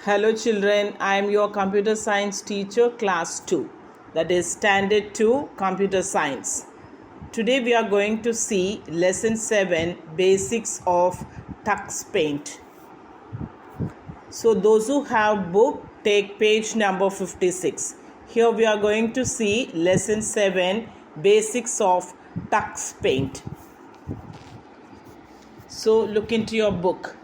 Hello children, I am your computer science teacher class 2, that is standard 2 computer science. Today we are going to see lesson 7 basics of Tux Paint. So those who have book take page number 56. Here we are going to see lesson 7 basics of Tux Paint. So look into your book.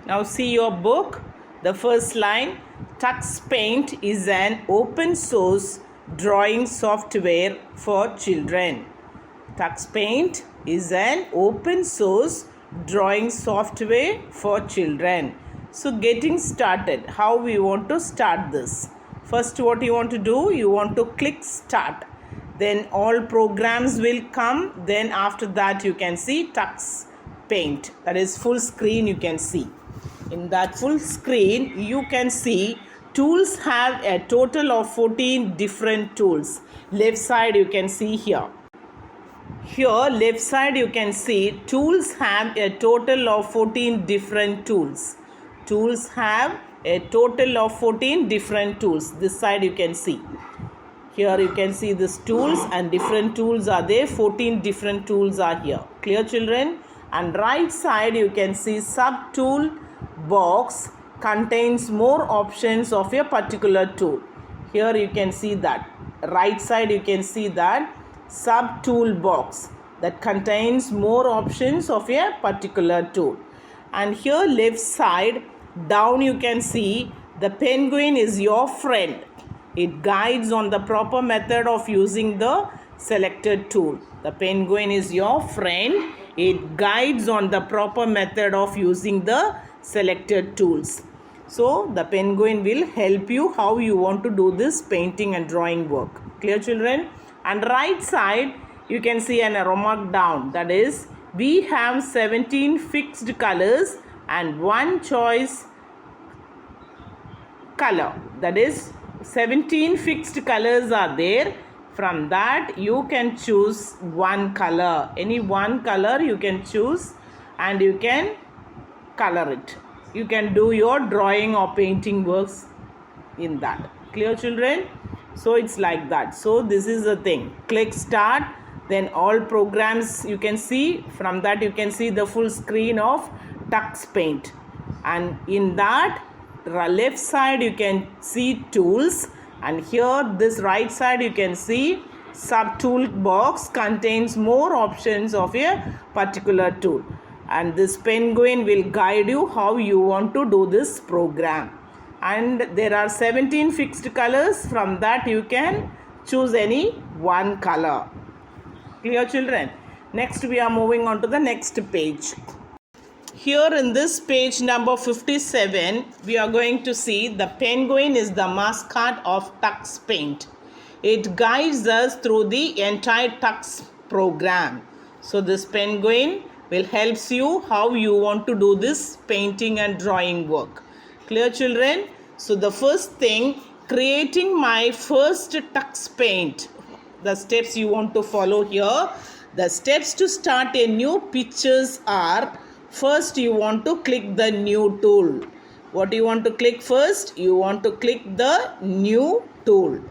Now see your book. The first line, Tux Paint is an open source drawing software for children. Tux Paint is an open source drawing software for children. So getting started, how we want to start this? First, what you want to do? You want to click start. Then all programs will come. Then after that you can see Tux Paint. That is full screen you can see. In that full screen, you can see tools have a total of 14 different tools. Left side you can see here. Here left side you can see tools have a total of 14 different tools. Tools have a total of 14 different tools. This side you can see. Here you can see these tools and different tools are there. 14 different tools are here. Clear children? And right side you can see sub tool box contains more options of a particular tool. Here you can see that. Right side you can see that sub tool box that contains more options of a particular tool. And here left side down you can see the penguin is your friend. It guides on the proper method of using the selected tool. The penguin is your friend. It guides on the proper method of using the selected tools. So the penguin will help you how you want to do this painting and drawing work. Clear children? And right side you can see an arrow mark down, that is we have 17 fixed colors and one choice color. That is 17 fixed colors are there. From that you can choose one color. Any one color you can choose and you can color it. You can do your drawing or painting works in that. Clear children? So it's like that. So this is the thing. Click start. Then all programs you can see. From that you can see the full screen of Tux Paint. And in that left side you can see tools. And here this right side you can see sub tool box contains more options of a particular tool. And this penguin will guide you how you want to do this program. And there are 17 fixed colors. From that you can choose any one color. Clear children? Next we are moving on to the next page. Here in this page number 57, we are going to see the penguin is the mascot of Tux Paint. It guides us through the entire Tux program. So this penguin will helps you how you want to do this painting and drawing work. Clear children? So the first thing, creating my first Tux Paint. The steps you want to follow here. The steps to start a new pictures are, first you want to click the new tool. What do you want to click first? You want to click the new tool.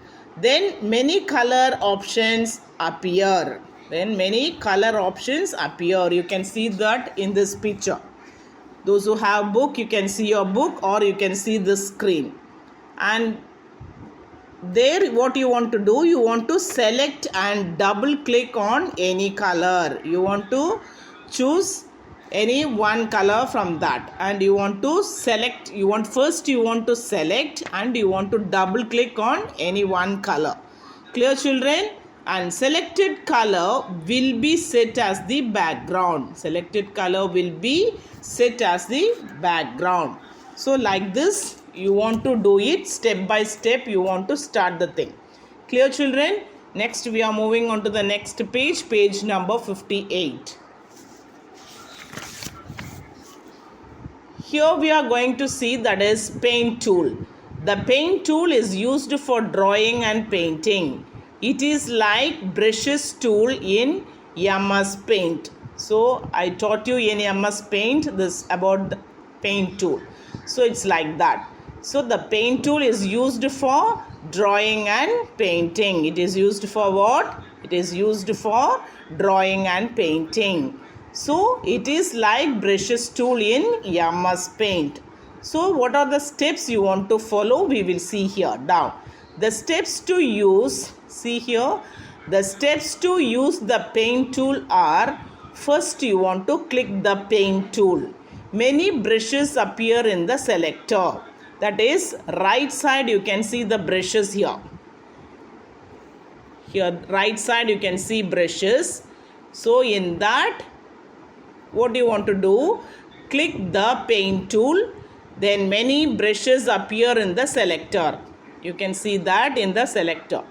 Then many color options appear. Then many color options appear. You can see that in this picture. Those who have book, you can see your book or you can see the screen. And there what you want to do, you want to select and double click on any color. You want to choose any one color from that and you want to select. You want to select and you want to double click on any one color. Clear children? And selected color will be set as the background. Selected color will be set as the background. So like this you want to do it step by step. You want to start the thing. Clear children? Next we are moving on to the next page, page number 58. Here we are going to see that is paint tool. The paint tool is used for drawing and painting. It is like brushes tool in MS Paint. So I taught you in MS Paint this about the paint tool. So it's like that. So the paint tool is used for drawing and painting. It is used for what? It is used for drawing and painting. So it is like brushes tool in MS Paint. So what are the steps you want to follow? We will see here. Now the steps to use, see here, the steps to use the paint tool are: first you want to click the paint tool. Many brushes appear in the selector. That is, right side you can see the brushes here. Here right side you can see brushes. So in that, what do you want to do? Click the paint tool. Then many brushes appear in the selector. You can see that in the selector.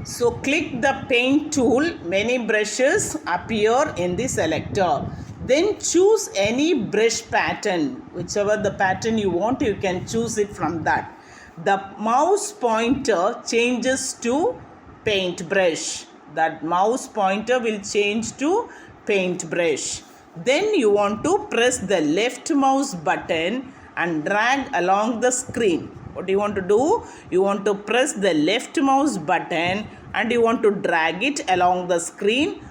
So click the paint tool, many brushes appear in the selector. Then choose any brush pattern, whichever the pattern you want, you can choose it from that. The mouse pointer changes to paintbrush. That mouse pointer will change to paintbrush. Then you want to press the left mouse button and drag along the screen. What do you want to do? You want to press the left mouse button and you want to drag it along the screen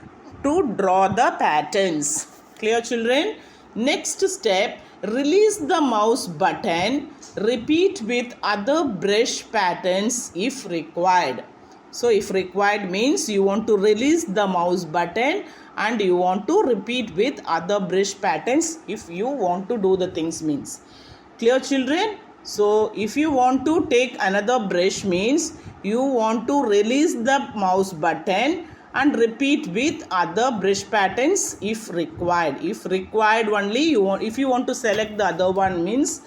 to draw the patterns. Clear, children? Next step, release the mouse button. Repeat with other brush patterns if required. So if required means you want to release the mouse button and you want to repeat with other brush patterns if you want to do the things means. Clear, children? So if you want to take another brush means you want to release the mouse button and repeat with other brush patterns if required. If required only if you want to select the other one means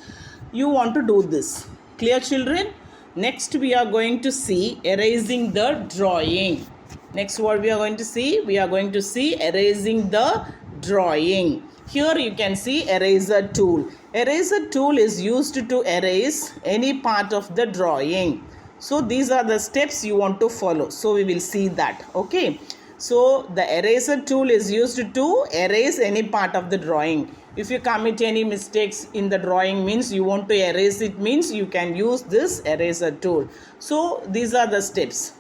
you want to do this. Clear, children? Next we are going to see erasing the drawing. Next what we are going to see? We are going to see erasing the drawing. Here you can see eraser tool. Eraser tool is used to erase any part of the drawing. So these are the steps you want to follow. So we will see that. Okay. So the eraser tool is used to erase any part of the drawing. If you commit any mistakes in the drawing means you want to erase it means you can use this eraser tool. So these are the steps.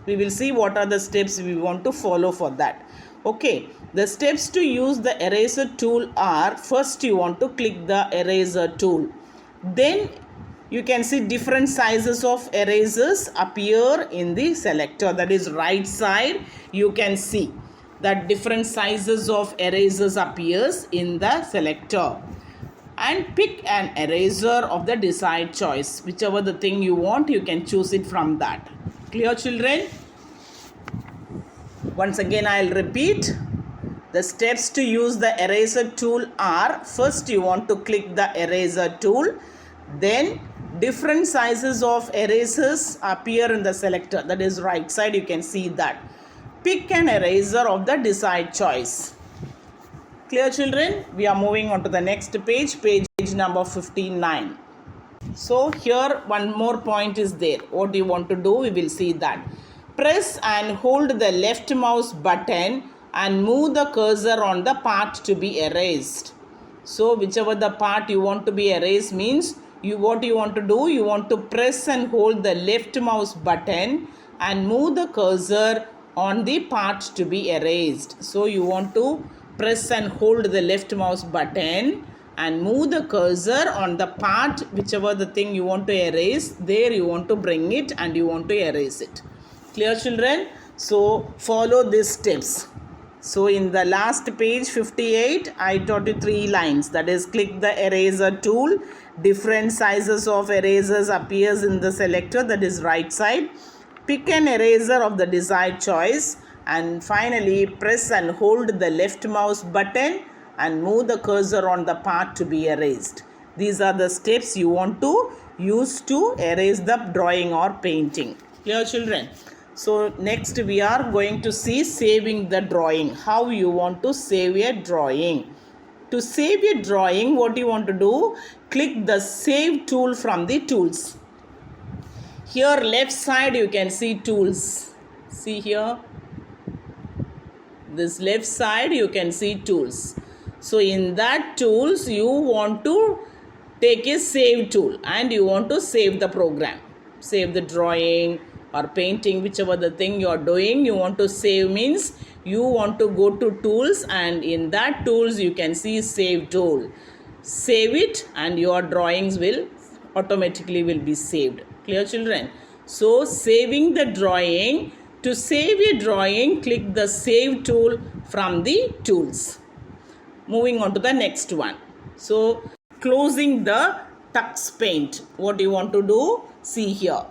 We will see what are the steps we want to follow for that. Okay, the steps to use the eraser tool are: first you want to click the eraser tool. Then you can see different sizes of erasers appear in the selector. That is right side you can see that different sizes of erasers appears in the selector. And pick an eraser of the desired choice. Whichever the thing you want, you can choose it from that. Clear, children? Once again I will repeat. The steps to use the eraser tool are: first you want to click the eraser tool. Then different sizes of erasers appear in the selector. That is right side you can see that. Pick an eraser of the desired choice. Clear, children? We are moving on to the next page, page number 59. So here one more point is there. What do you want to do? We will see that. Press and hold the left mouse button and move the cursor on the part to be erased. So whichever the part you want to be erased means what you want to do? You want to press and hold the left mouse button and move the cursor on the part to be erased. So you want to press and hold the left mouse button and move the cursor on the part, whichever the thing you want to erase, there you want to bring it and you want to erase it. Clear, children? So follow these steps. So in the last page 58 I taught you 3 lines. That is, click the eraser tool. Different sizes of erasers appears in the selector. That is right side. Pick an eraser of the desired choice. And finally press and hold the left mouse button and move the cursor on the part to be erased. These are the steps you want to use to erase the drawing or painting. Clear, children? So next we are going to see saving the drawing. How you want to save a drawing. To save a drawing, what you want to do? Click the save tool from the tools. Here left side you can see tools. See here. This left side you can see tools. So in that tools you want to take a save tool and you want to save the program. Save the drawing or painting, whichever the thing you are doing, you want to save means you want to go to tools and in that tools you can see save tool. Save it and your drawings will automatically will be saved. Clear children? So saving the drawing, to save a drawing, click the save tool from the tools. Moving on to the next one. So closing the tux paint. What do you want to do? See here.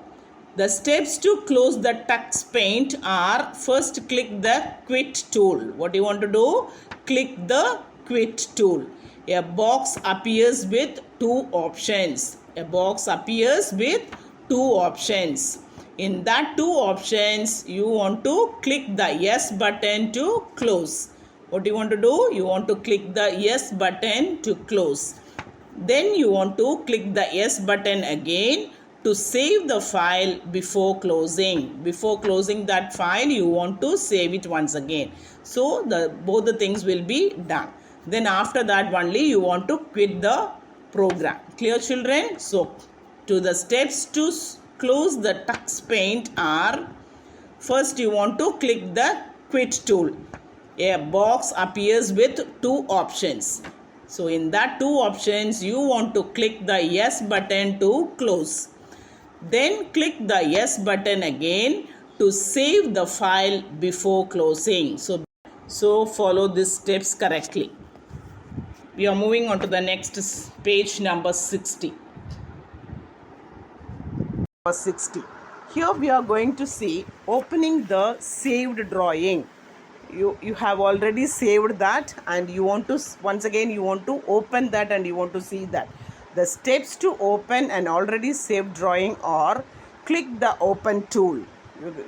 The steps to close the tux paint are, first click the quit tool. What do you want to do? Click the quit tool. A box appears with two options. A box appears with two options. In that two options, you want to click the yes button to close. What do you want to do? You want to click the yes button to close. Then you want to click the yes button again to save the file before closing. Before closing that file, you want to save it once again. So both the things will be done. Then after that only you want to quit the program. Clear children? So to the steps to close the tux paint are, first you want to click the quit tool. A box appears with two options. So in that two options you want to click the yes button to close. Then click the yes button again to save the file before closing. So follow these steps correctly. We are moving on to the next page, number 60. Here we are going to see opening the saved drawing. You have already saved that and you want to, once again you want to open that and you want to see that. The steps to open an already saved drawing are, click the open tool.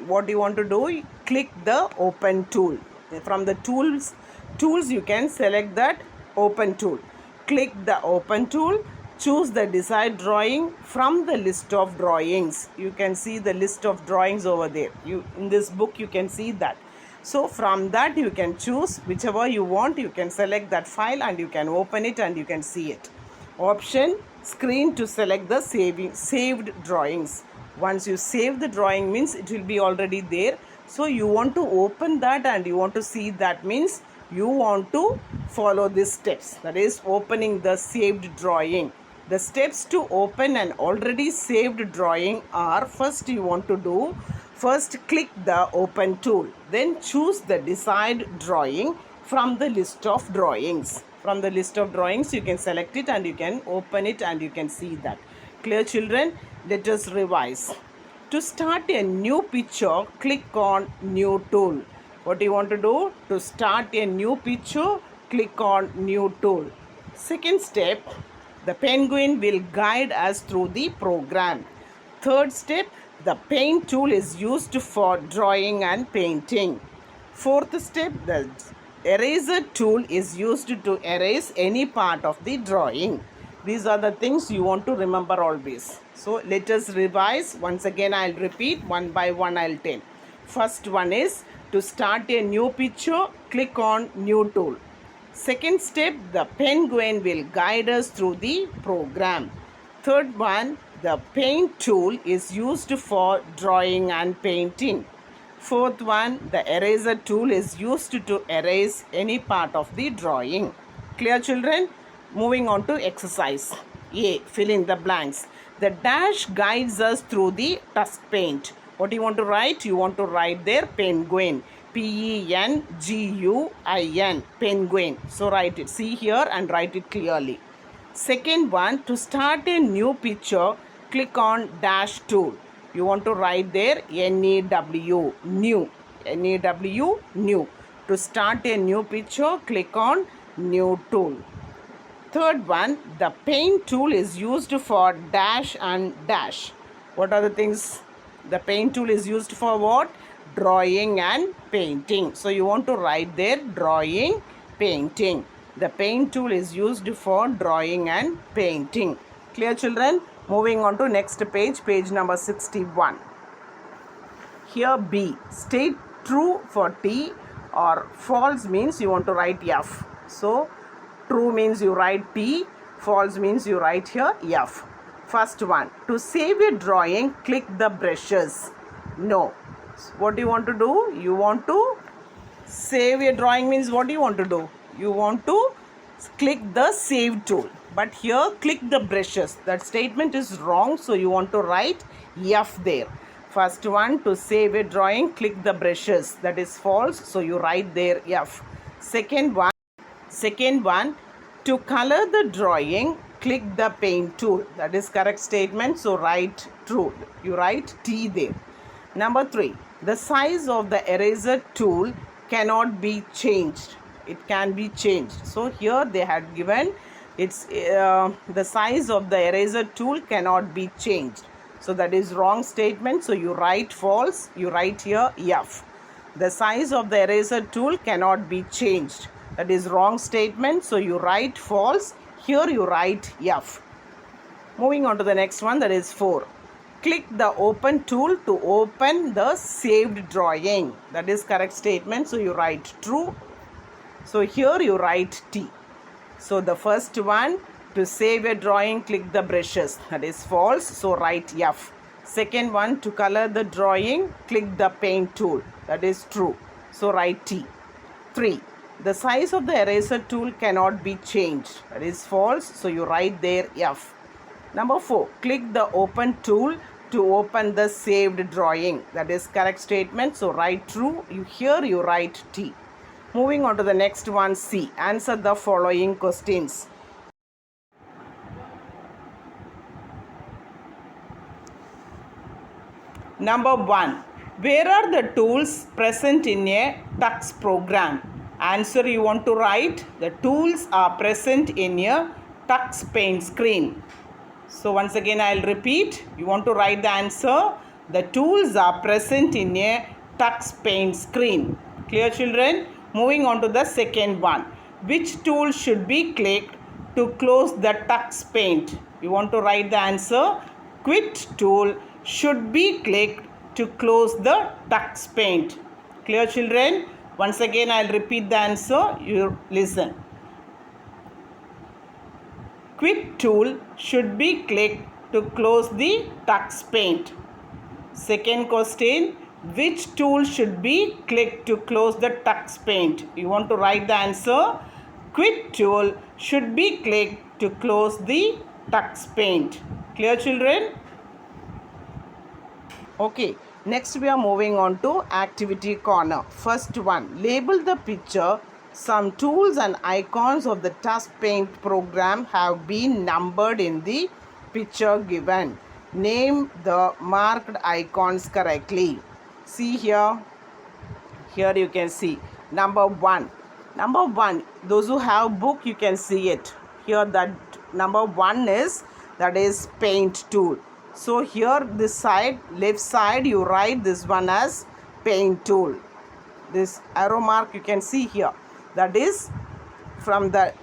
What do you want to do? Click the open tool. From the tools you can select that open tool. Click the open tool. Choose the desired drawing from the list of drawings. You can see the list of drawings over there. In this book you can see that. So from that you can choose whichever you want. You can select that file and you can open it and you can see it. Option screen to select the saved drawings. Once you save the drawing means it will be already there. So you want to open that and you want to see that means you want to follow these steps. That is opening the saved drawing. The steps to open an already saved drawing are, first you want to do, first click the open tool. Then choose the desired drawing from the list of drawings. From the list of drawings you can select it and you can open it and you can see that. Clear children? Let us revise. To start a new picture, click on new tool. What do you want to do? To start a new picture, click on new tool. Second step, the penguin will guide us through the program. Third step, the paint tool is used for drawing and painting. Fourth step, the eraser tool is used to erase any part of the drawing. These are the things you want to remember always. So let us revise. Once again I'll repeat one by one I'll tell. First one is, to start a new picture, click on new tool. Second step, the penguin will guide us through the program. Third one, the paint tool is used for drawing and painting. Fourth one, the eraser tool is used to erase any part of the drawing. Clear children? Moving on to exercise. A, fill in the blanks. The dash guides us through the tux paint. What do you want to write? You want to write there penguin. Penguin. Penguin. So write it. See here and write it clearly. Second one, to start a new picture, click on dash tool. You want to write there NEW, new. NEW, new. To start a new picture, click on new tool. Third one, the paint tool is used for dash and dash. What are the things? The paint tool is used for what? Drawing and painting. So you want to write there drawing, painting. The paint tool is used for drawing and painting. Clear children? Moving on to next page, page number 61. Here B, state true for T, or false means you want to write F. So true means you write T, false means you write here F. First one, to save your drawing, click the brushes. No. What do you want to do? You want to save your drawing means what do you want to do? You want to click the save tool. But here click the brushes. That statement is wrong. So you want to write F there. First one, to save a drawing, click the brushes. That is false. So you write there F. Second one, to color the drawing, click the paint tool. That is correct statement. So write true. You write T there. Number 3, the size of the eraser tool cannot be changed. It can be changed. So here they had given it's the size of the eraser tool cannot be changed. So that is wrong statement. So you write false. You write here F. The size of the eraser tool cannot be changed. That is wrong statement. So you write false. Here you write F. Moving on to the next one, that is 4. Click the open tool to open the saved drawing. That is correct statement. So you write true. So here you write T. So the first one, to save a drawing, click the brushes. That is false. So write F. Second one, to color the drawing, click the paint tool. That is true. So write T. 3. The size of the eraser tool cannot be changed. That is false. So you write there F. Number 4, click the open tool to open the saved drawing. That is correct statement. So write true. Here you write T. Moving on to the next one, C. Answer the following questions. Number 1. Where are the tools present in a Tux program? Answer you want to write. The tools are present in a Tux paint screen. So once again I will repeat. You want to write the answer. The tools are present in a Tux paint screen. Clear, children? Moving on to the second one. Which tool should be clicked to close the Tux paint? You want to write the answer. Quit tool should be clicked to close the Tux paint. Clear, children? Once again I will repeat the answer. You listen. Quit tool should be clicked to close the Tux paint. Second question, which tool should be clicked to close the Tux paint? You want to write the answer. Quit tool should be clicked to close the Tux paint. Clear, children? Okay, next we are moving on to activity corner. First one, label the picture. Some tools and icons of the Tux paint program have been numbered in the picture given. Name the marked icons correctly. See here. Here you can see number 1. Number 1, those who have book, you can see it. Here that number 1 is, that is paint tool. So here this side, left side, you write this one as paint tool. This arrow mark you can see here. That is from the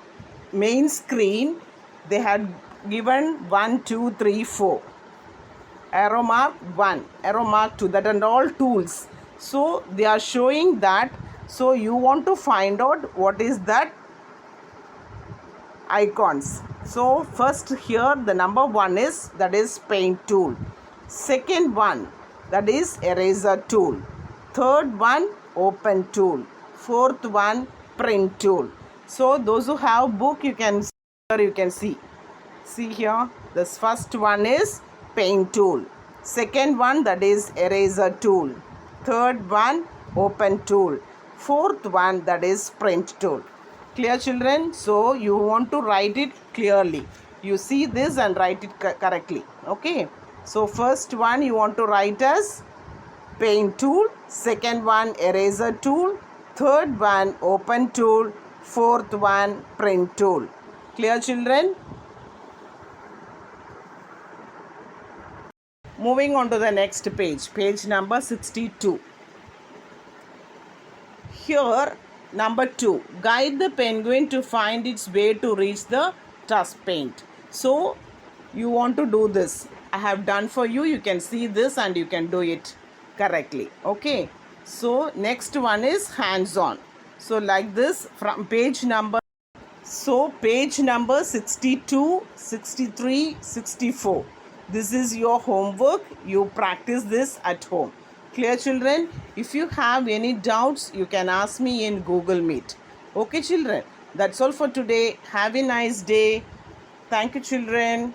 main screen. They had given 1, 2, 3, 4. Arrow mark 1, arrow mark 2, that and all tools. So they are showing that. So you want to find out what is that icons. So first here the number 1 is, that is paint tool. Second one, that is eraser tool. Third one, open tool. Fourth one, print tool. So those who have book, you can see. See here, this first one is paint tool. Second one, that is eraser tool. Third one, open tool. Fourth one, that is print tool. Clear, children? So you want to write it clearly. You see this and write it correctly. Okay. So first one you want to write as paint tool. Second one, eraser tool. Third one, open tool. Fourth one, print tool. Clear, children? Moving on to the next page. Page number 62. Here, number 2, guide the penguin to find its way to reach the Tux paint. So, you want to do this. I have done for you. You can see this and you can do it correctly. Okay. So next one is hands-on. So like this from page number. So page number 62, 63, 64. This is your homework. You practice this at home. Clear, children? If you have any doubts, you can ask me in Google Meet. Okay, children? That's all for today. Have a nice day. Thank you, children.